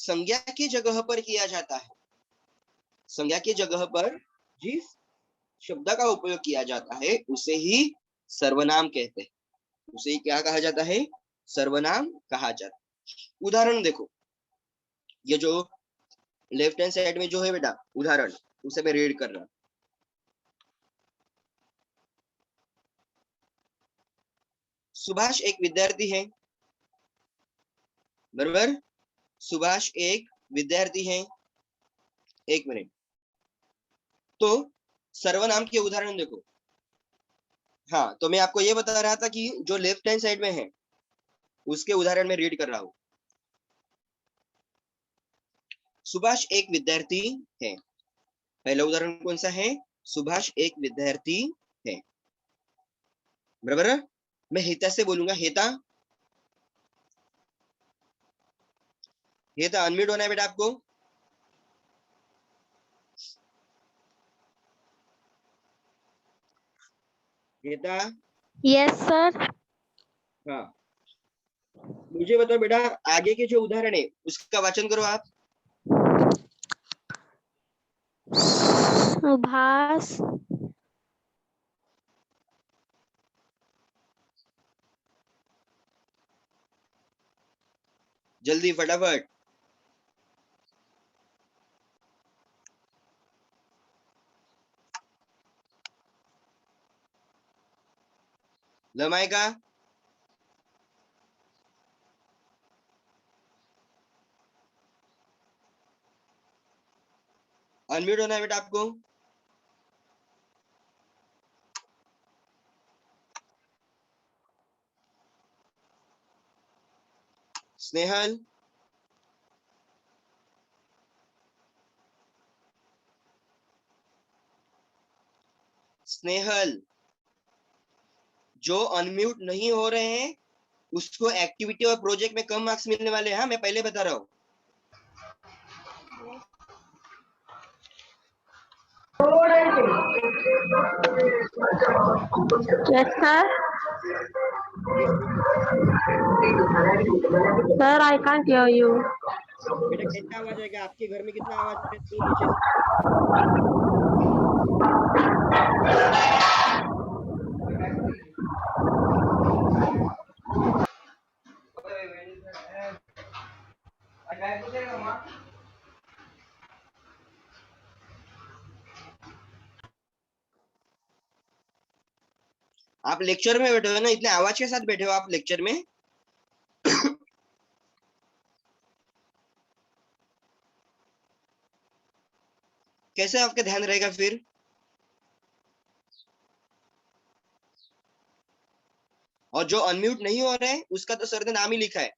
संज्ञा की जगह पर किया जाता है, संज्ञा की जगह पर जिस शब्द का उपयोग किया जाता है उसे ही सर्वनाम कहते हैं, उसे ही क्या कहा जाता है, सर्वनाम कहा जाता है। उदाहरण देखो, ये जो लेफ्ट हैंड साइड में जो है बेटा उदाहरण, उसे मैं रीड कर रहा हूं। सुभाष एक विद्यार्थी है, बराबर, सुभाष एक विद्यार्थी है। एक मिनट, तो सर्वनाम के उदाहरण देखो। हाँ, तो मैं आपको ये बता रहा था कि जो लेफ्ट हैंड साइड में है उसके उदाहरण में रीड कर रहा हूं। सुभाष एक विद्यार्थी है, पहला उदाहरण कौन सा है, सुभाष एक विद्यार्थी है, बराबर। मैं हेता से बोलूंगा, हेता, हेता अनम्यूट होना है बेटा आपको। हेता, यस सर। हाँ, मुझे बताओ बेटा, आगे के जो उदाहरण है उसका वाचन करो आप। सुभाष जल्दी फटाफट। लमाएगा, अनम्यूट होना है बेटा आपको। स्नेहल, स्नेहल, जो अनम्यूट नहीं हो रहे हैं उसको एक्टिविटी और प्रोजेक्ट में कम मार्क्स मिलने वाले हैं। हाँ, मैं पहले बता रहा हूँ। Yes sir. Sir I can't hear you. बेटा कितना आवाज आएगा आपके घर में, कितना आवाज आ रहा है नीचे से? आप लेक्चर में बैठे हो ना, इतने आवाज के साथ बैठे हो आप लेक्चर में। कैसे आपका ध्यान रहेगा फिर? और जो अनम्यूट नहीं हो रहे हैं उसका तो सर ने नाम ही लिखा है,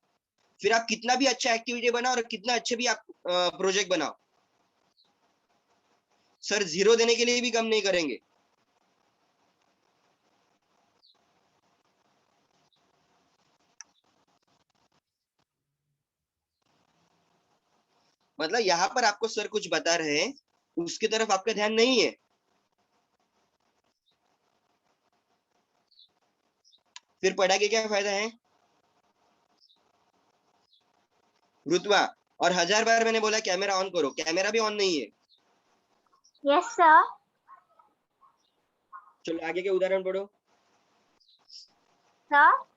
फिर आप कितना भी अच्छा एक्टिविटी बनाओ और कितना अच्छे भी आप प्रोजेक्ट बनाओ, सर 0 देने के लिए भी कम नहीं करेंगे। मतलब यहाँ पर आपको सर कुछ बता रहे हैं, उसकी तरफ आपका ध्यान नहीं है, फिर पढ़ा के क्या फायदा है? रुतबा, और 1000 बार मैंने बोला कैमरा ऑन करो, कैमरा भी ऑन नहीं है। Yes sir. चलो आगे के उदाहरण पढ़ो। सर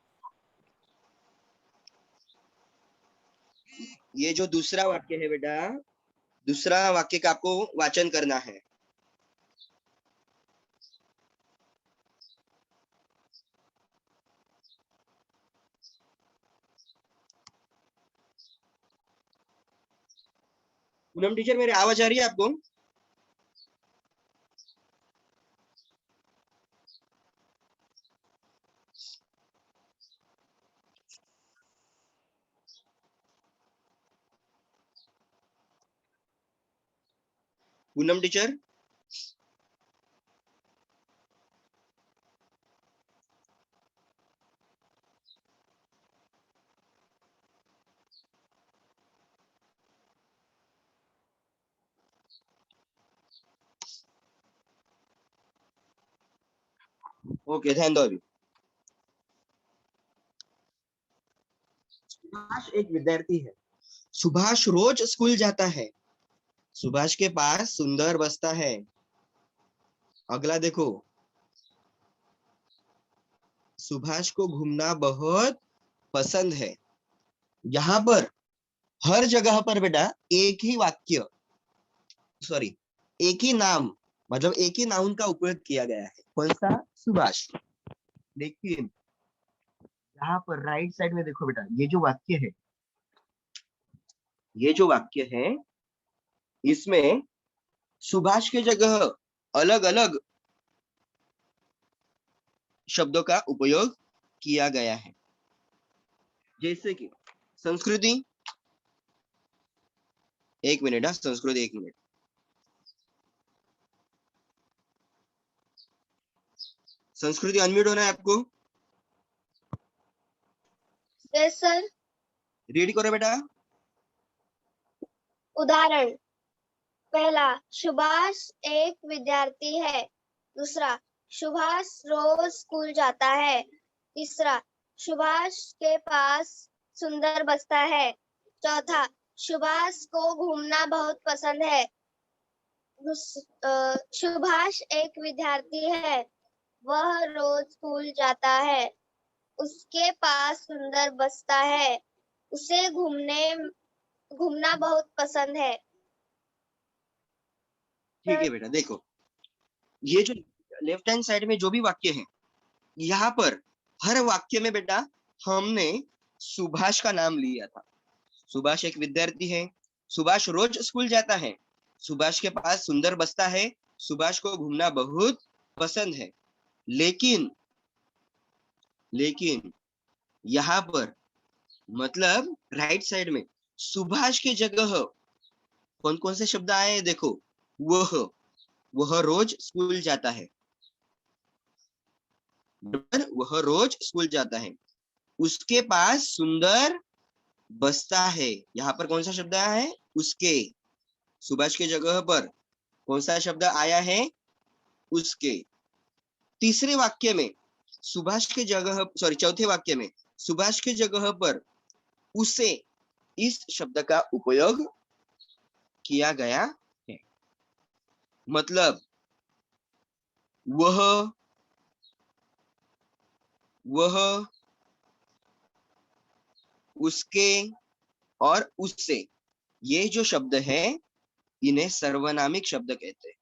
ये जो दूसरा वाक्य है बेटा, दूसरा वाक्य का आपको वाचन करना है। पूनम टीचर, मेरी आवाज आ रही है आपको? पूनम टीचर, ओके, ध्यान दो अभी। सुभाष एक विद्यार्थी है, सुभाष रोज स्कूल जाता है। सुभाष के पास सुंदर बस्ता है। अगला देखो, सुभाष को घूमना बहुत पसंद है। यहाँ पर हर जगह पर बेटा एक ही वाक्य, सॉरी, एक ही नाम, मतलब एक ही नाउन का उपयोग किया गया है। कौन सा? सुभाष। लेकिन यहाँ पर राइट साइड में देखो बेटा, ये जो वाक्य है, ये जो वाक्य है, इसमें सुभाष की जगह अलग अलग शब्दों का उपयोग किया गया है। जैसे कि संस्कृति, एक मिनट, संस्कृति, एक मिनट। संस्कृति अनम्यूट होना है आपको। Yes sir. रीड करो बेटा। उदाहरण, पहला, सुभाष एक विद्यार्थी है। दूसरा, सुभाष रोज स्कूल जाता है। तीसरा, सुभाष के पास सुंदर बस्ता है। चौथा, सुभाष को घूमना बहुत पसंद है। सुभाष एक विद्यार्थी है, वह रोज स्कूल जाता है। उसके पास सुंदर बस्ता है, उसे घूमना बहुत पसंद है। ठीक है बेटा, देखो ये जो लेफ्ट हैंड साइड में जो भी वाक्य है, यहाँ पर हर वाक्य में बेटा हमने सुभाष का नाम लिया था। सुभाष एक विद्यार्थी है, सुभाष रोज स्कूल जाता है, सुभाष के पास सुंदर बस्ता है, सुभाष को घूमना बहुत पसंद है। लेकिन यहाँ पर मतलब राइट साइड में सुभाष की जगह कौन कौन से शब्द आए हैं? देखो, वह रोज स्कूल जाता है, वह रोज स्कूल जाता है। उसके पास सुंदर बस्ता है, यहाँ पर कौन सा शब्द आया है? उसके। सुभाष की जगह पर कौन सा शब्द आया है? उसके। तीसरे वाक्य में सुभाष की जगह, सॉरी, चौथे वाक्य में सुभाष की जगह पर उसे, इस शब्द का उपयोग किया गया है। मतलब वह, उसके और उससे, ये जो शब्द है इन्हें सर्वनामिक शब्द कहते हैं।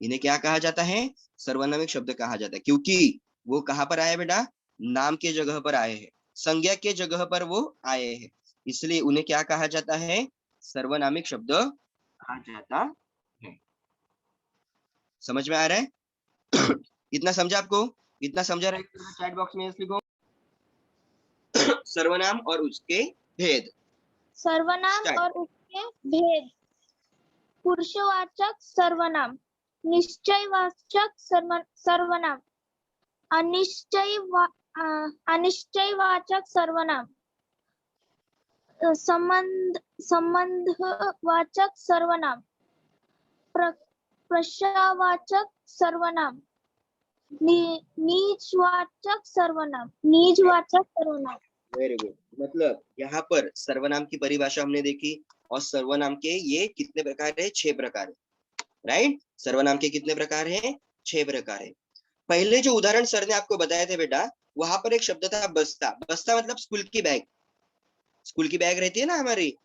इन्हें क्या कहा जाता है? सर्वनामिक शब्द कहा जाता है, क्योंकि वो कहाँ पर आए बेटा? नाम के जगह पर आए हैं, संज्ञा के जगह पर वो आए हैं, इसलिए उन्हें क्या कहा जाता है? सर्वनामिक शब्द कहा जाता है। समझ में आ रहा है? इतना समझा आपको? इतना समझा रहे चैट बॉक्स में लिखो सर्वनाम और उसके भेद। सर्वनाम Start. और उसके भेद। पुरुषवाचक सर्वनाम, निश्चयवाचक सर्वनाम, अनिश्चयवाचक सर्वनाम, संबंधवाचक सर्वनाम, प्रश्नवाचक सर्वनाम, निजवाचक सर्वनाम। Very good. मतलब यहाँ पर सर्वनाम की परिभाषा हमने देखी, और सर्वनाम के ये कितने प्रकार है? 6 प्रकार है। राइट? सर्वनाम के कितने प्रकार हैं? 6 प्रकार है। पहले जो उदाहरण सर ने आपको बताए थे बेटा, वहां पर एक शब्द था बस्ता। बस्ता मतलब स्कूल की बैग। स्कूल की बैग रहती है ना हमारी।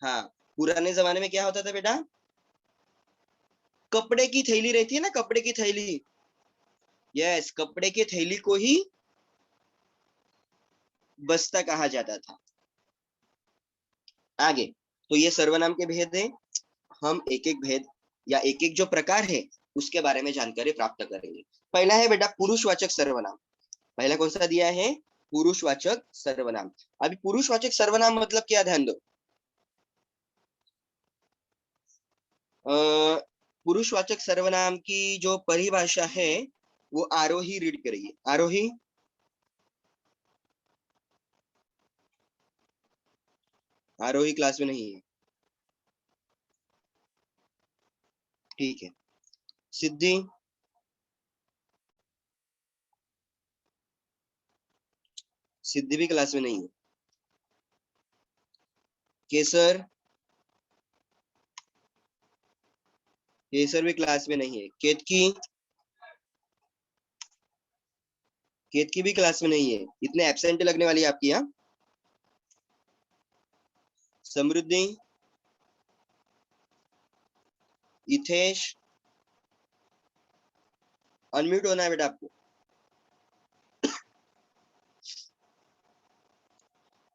हाँ, पुराने जमाने में क्या होता था बेटा? कपड़े की थैली रहती है ना, कपड़े की थैली। यस, कपड़े की थैली को ही बस्ता कहा जाता था। आगे, तो ये सर्वनाम के भेद है। हम एक एक भेद या एक एक जो प्रकार है उसके बारे में जानकारी प्राप्त करेंगे। पहला है बेटा पुरुषवाचक सर्वनाम। पहला कौन सा दिया है? पुरुषवाचक सर्वनाम। अभी पुरुषवाचक सर्वनाम मतलब क्या? ध्यान दो। पुरुषवाचक सर्वनाम की जो परिभाषा है वो आरोही रीड करिए। आरोही, आरोही क्लास में नहीं है, ठीक है। सिद्धि, सिद्धि भी क्लास में नहीं है। केसर, केसर भी क्लास में नहीं है। केतकी, केतकी भी क्लास में नहीं है। इतने एब्सेंट लगने वाली है आपकी यहाँ। समृद्धि, इथेश, अनम्यूट होना है बेटा आपको।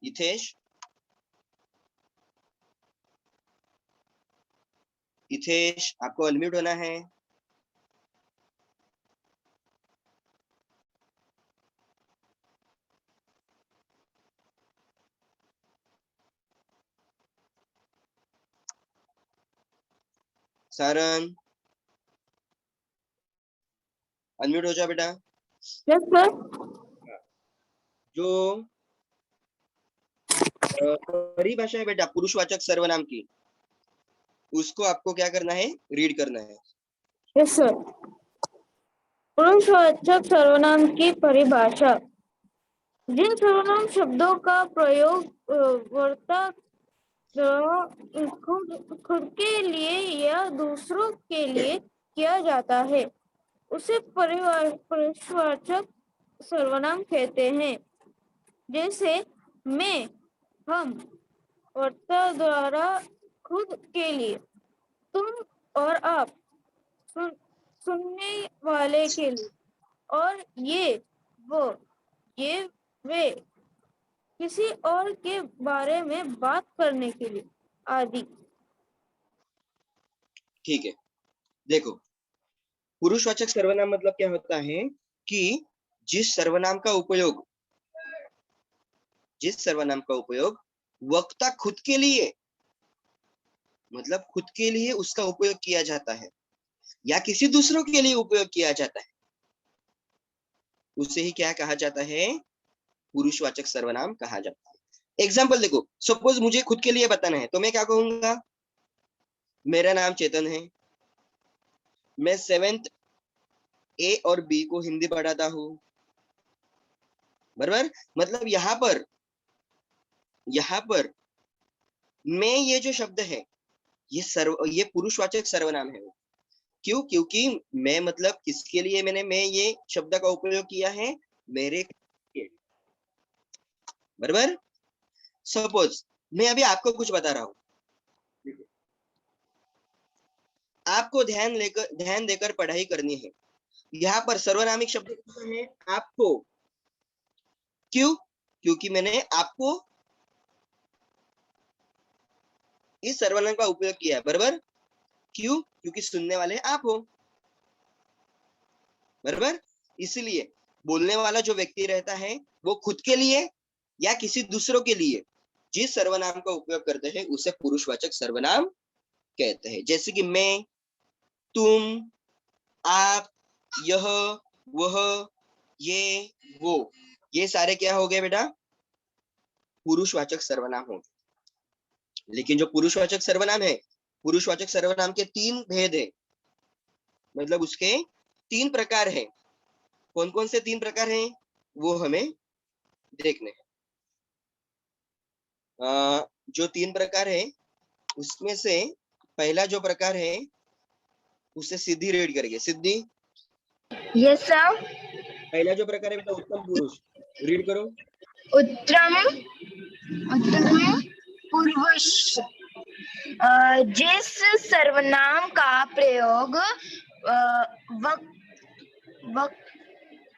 इथेश, इथेश आपको अनम्यूट होना है। सारन, अनम्यूट हो जाओ बेटा। Yes sir. जो परिभाषा है बेटा पुरुषवाचक सर्वनाम की, उसको आपको क्या करना है, रीड करना है। Yes sir. पुरुषवाचक सर्वनाम की परिभाषा। जिन सर्वनाम शब्दों का प्रयोग वर्ता खुद के लिए या दूसरों के लिए किया जाता है उसे पुरुषवाचक सर्वनाम कहते हैं। जैसे मैं, हम, वर्ता द्वारा खुद के लिए, तुम और आप, सुनने वाले के लिए, और ये, वो, ये, वे, किसी और के बारे में बात करने के लिए आदि। ठीक है, देखो पुरुषवाचक सर्वनाम मतलब क्या होता है कि जिस सर्वनाम का उपयोग वक्ता खुद के लिए, मतलब खुद के लिए उसका उपयोग किया जाता है या किसी दूसरों के लिए उपयोग किया जाता है, उसे ही क्या कहा जाता है, पुरुषवाचक सर्वनाम कहा जाता है। एग्जाम्पल देखो, सपोज मुझे खुद के लिए बताना है तो मैं क्या कहूंगा, मेरा नाम चेतन है, मैं 7th ए और बी को हिंदी पढ़ाता हूँ, बराबर। मतलब यहाँ पर मैं, ये जो शब्द है ये पुरुषवाचक सर्वनाम है। क्यों? क्योंकि मैं मतलब किसके लिए मैं ये शब्द का उपयोग किया है, मेरे लिए, बराबर। सपोज मैं अभी आपको कुछ बता रहा हूँ, आपको ध्यान देकर पढ़ाई करनी है। यहाँ पर सर्वनामिक शब्द है आपको। क्यों? क्योंकि मैंने आपको इस सर्वनाम का उपयोग किया है, बराबर। क्यों? क्योंकि सुनने वाले आप हो, बराबर। इसलिए बोलने वाला जो व्यक्ति रहता है वो खुद के लिए या किसी दूसरों के लिए जिस सर्वनाम का उपयोग करते हैं उसे पुरुषवाचक सर्वनाम कहते हैं। जैसे कि मैं, तुम, आप, यह, वह, ये, वो, ये सारे क्या हो गए बेटा, पुरुषवाचक सर्वनाम हो गए। लेकिन जो पुरुषवाचक सर्वनाम है, पुरुषवाचक सर्वनाम के 3 भेद है, मतलब उसके 3 प्रकार है। कौन कौन से 3 प्रकार हैं वो हमें देखने हैं। जो 3 प्रकार है उसमें से पहला जो प्रकार है उसे सिद्धि रीड करेंगे। सिद्धि, यस सर। पहला जो प्रकार है बेटा उत्तम पुरुष, रीड करो। उत्तम पुरुष जिस सर्वनाम का प्रयोग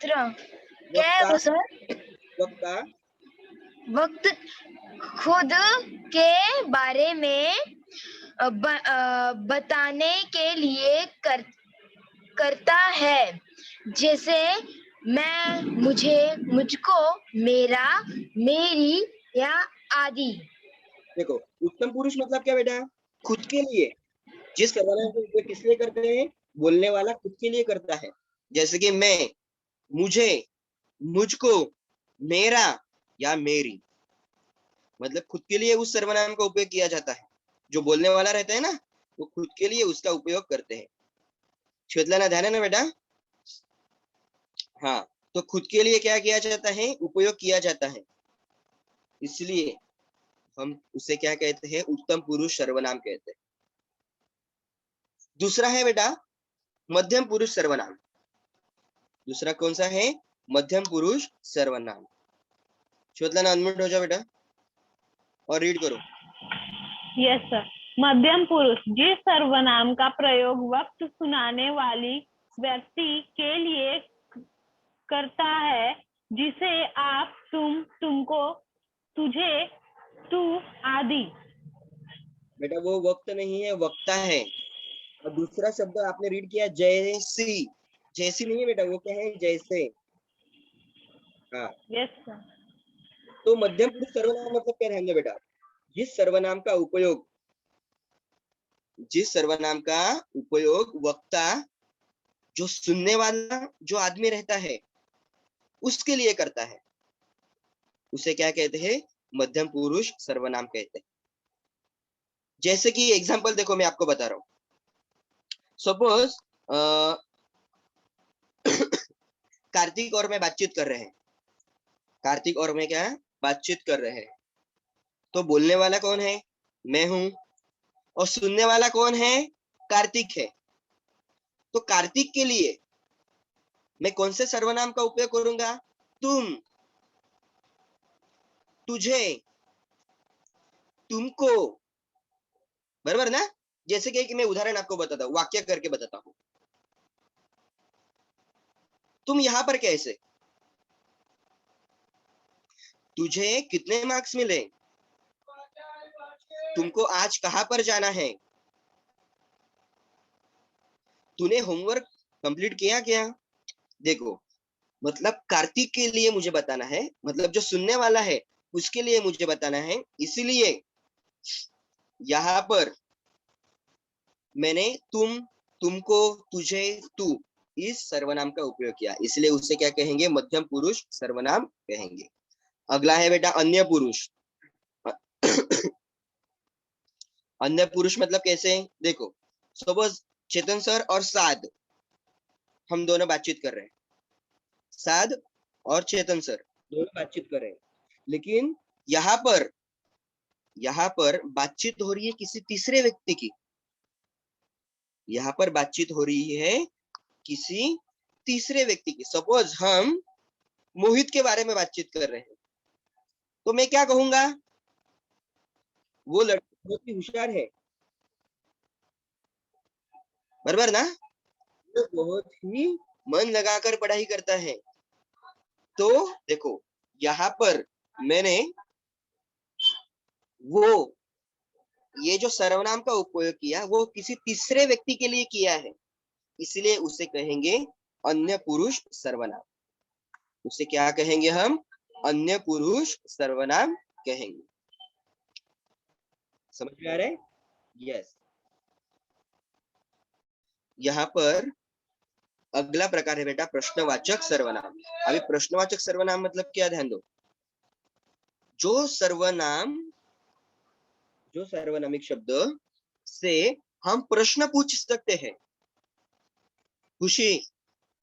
क्या है वक्ता, वो सर? वक्ता वक्त खुद के बारे में बताने के लिए करता है। जैसे मैं, मुझे, मुझको, मेरा, मेरी या आदि। देखो उत्तम पुरुष मतलब क्या बेटा, खुद के लिए। जिस सर्वनाम का उपयोग किस लिए करते हैं, बोलने वाला खुद के लिए करता है। जैसे कि मैं, मुझे, मुझको, मेरा या मेरी, मतलब खुद के लिए उस सर्वनाम का उपयोग किया जाता है। जो बोलने वाला रहता है ना, वो खुद के लिए उसका उपयोग करते हैं। श्वेतलाना ध्यान है ना बेटा? हाँ, तो खुद के लिए क्या किया जाता है, उपयोग किया जाता है। इसलिए हम उसे क्या कहते हैं, उत्तम पुरुष सर्वनाम कहते हैं। दूसरा है बेटा मध्यम पुरुष सर्वनाम। दूसरा कौन सा है, मध्यम पुरुष सर्वनाम। श्वेतलाना अनम्यूट हो जाओ बेटा और रीड करो। Yes sir. मध्यम पुरुष जिस सर्वनाम का प्रयोग वक्त सुनाने वाली व्यक्ति के लिए करता है, जिसे आप, तुम, तुमको, तुझे, तू आदि। बेटा वो वक्त नहीं है, वक्ता है। और दूसरा शब्द आपने रीड किया जैसी, जैसी नहीं है बेटा, वो क्या है, जैसे। हाँ, यस सर। तो मध्यम पुरुष सर्वनाम मतलब क्या रहेंगे बेटा, जिस सर्वनाम का उपयोग, जिस सर्वनाम का उपयोग वक्ता, जो सुनने वाला जो आदमी रहता है उसके लिए करता है, उसे क्या कहते हैं, मध्यम पुरुष सर्वनाम कहते हैं। जैसे कि एग्जांपल देखो, मैं आपको बता रहा हूं। सपोज कार्तिक और मैं बातचीत कर रहे हैं, कार्तिक और मैं क्या बातचीत कर रहे हैं, तो बोलने वाला कौन है, मैं हूं, और सुनने वाला कौन है, कार्तिक है। तो कार्तिक के लिए मैं कौन से सर्वनाम का उपयोग करूंगा, तुम, तुझे, तुमको, बराबर ना। जैसे कि मैं उदाहरण आपको बताता हूँ, वाक्य करके बताता हूँ। तुम यहाँ पर कैसे, तुझे कितने मार्क्स मिले, तुमको आज कहां पर जाना है, तूने होमवर्क कंप्लीट किया क्या। देखो, मतलब कार्तिक के लिए मुझे बताना है, मतलब जो सुनने वाला है उसके लिए मुझे बताना है, इसीलिए यहाँ पर मैंने तुम, तुमको, तुझे, तू इस सर्वनाम का उपयोग किया, इसलिए उसे क्या कहेंगे, मध्यम पुरुष सर्वनाम कहेंगे। अगला है बेटा अन्य पुरुष। अन्य पुरुष मतलब कैसे, देखो सपोज चेतन सर और साद, हम दोनों बातचीत कर रहे हैं, साद और चेतन सर दोनों बातचीत कर रहे हैं, लेकिन यहाँ पर बातचीत हो रही है किसी तीसरे व्यक्ति की, यहाँ पर बातचीत हो रही है किसी तीसरे व्यक्ति की। सपोज हम मोहित के बारे में बातचीत कर रहे हैं, तो मैं क्या कहूंगा, वो लड़का बहुत ही होशियार है, बराबर ना, वो बहुत ही मन लगाकर पढ़ाई करता है। तो देखो यहाँ पर मैंने वो ये जो सर्वनाम का उपयोग किया वो किसी तीसरे व्यक्ति के लिए किया है, इसलिए उसे कहेंगे अन्य पुरुष सर्वनाम। उसे क्या कहेंगे हम, अन्य पुरुष सर्वनाम कहेंगे। समझ में आ रहा है, यस। यहाँ पर अगला प्रकार है बेटा प्रश्नवाचक सर्वनाम। अभी प्रश्नवाचक सर्वनाम मतलब क्या, ध्यान दो, जो सर्वनामिक शब्द से हम प्रश्न पूछ सकते हैं। खुशी,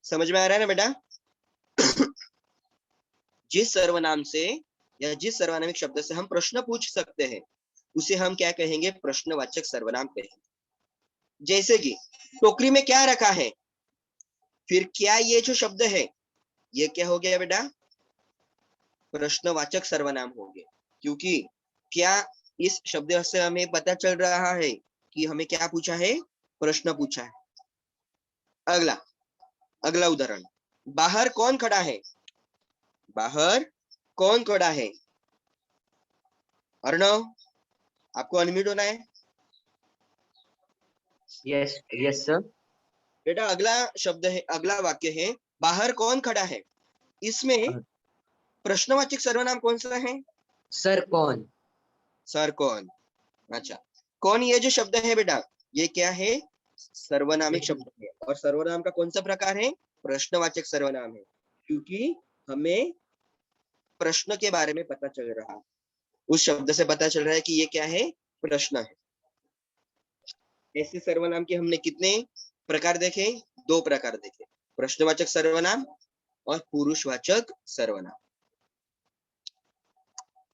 समझ में आ रहा है ना बेटा। जिस सर्वनाम से या जिस सर्वनामिक शब्द से हम प्रश्न पूछ सकते हैं उसे हम क्या कहेंगे, प्रश्नवाचक सर्वनाम कहेंगे। जैसे कि टोकरी में क्या रखा है, फिर क्या ये जो शब्द है ये क्या हो गया बेटा, प्रश्नवाचक सर्वनाम हो गया, क्योंकि क्या इस शब्द से हमें पता चल रहा है कि हमें क्या पूछा है, प्रश्न पूछा है। अगला उदाहरण, बाहर कौन खड़ा है, बाहर कौन खड़ा है। अर्णव, आपको अनम्यूट होना है। Yes yes sir. बेटा अगला शब्द है, अगला वाक्य है बाहर कौन खड़ा है, इसमें प्रश्नवाचक सर्वनाम कौन सा है, सर कौन। सर कौन। अच्छा, कौन ये जो शब्द है बेटा ये क्या है, सर्वनामिक शब्द है, और सर्वनाम का कौन सा प्रकार है, प्रश्नवाचक सर्वनाम है, क्योंकि हमें प्रश्न के बारे में पता चल रहा है, उस शब्द से पता चल रहा है कि ये क्या है, प्रश्न है। ऐसे सर्वनाम के हमने कितने प्रकार देखे, 2 प्रकार देखे, प्रश्नवाचक सर्वनाम और पुरुषवाचक सर्वनाम।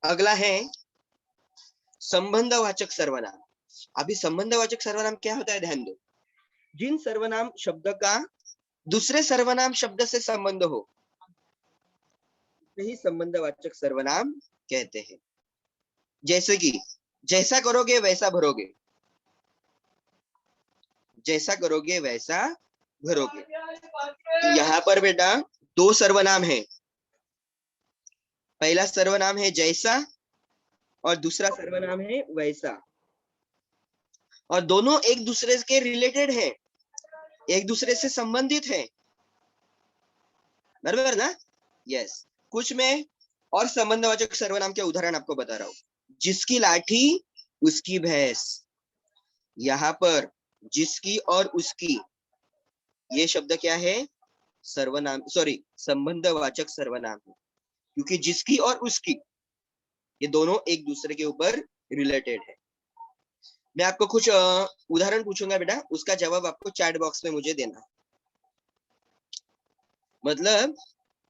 अगला है संबंधवाचक सर्वनाम। अभी संबंधवाचक सर्वनाम क्या होता है, ध्यान दो। जिन सर्वनाम शब्द का दूसरे सर्वनाम शब्द से संबंध हो, ही संबंधवाचक सर्वनाम कहते हैं। जैसे कि जैसा करोगे वैसा भरोगे, जैसा करोगे वैसा भरोगे। यहाँ पर बेटा दो सर्वनाम है, पहला सर्वनाम है जैसा और दूसरा सर्वनाम है वैसा, और दोनों एक दूसरे के रिलेटेड है, एक दूसरे से संबंधित है, बराबर ना? यस। कुछ में और संबंधवाचक सर्वनाम के उदाहरण आपको बता रहा हूं। जिसकी लाठी उसकी भैंस, यहाँ पर जिसकी और उसकी ये शब्द क्या है, सर्वनाम, सॉरी संबंधवाचक सर्वनाम है, क्योंकि जिसकी और उसकी ये दोनों एक दूसरे के ऊपर रिलेटेड है। मैं आपको कुछ उदाहरण पूछूंगा बेटा, उसका जवाब आपको चैट बॉक्स में मुझे देना। मतलब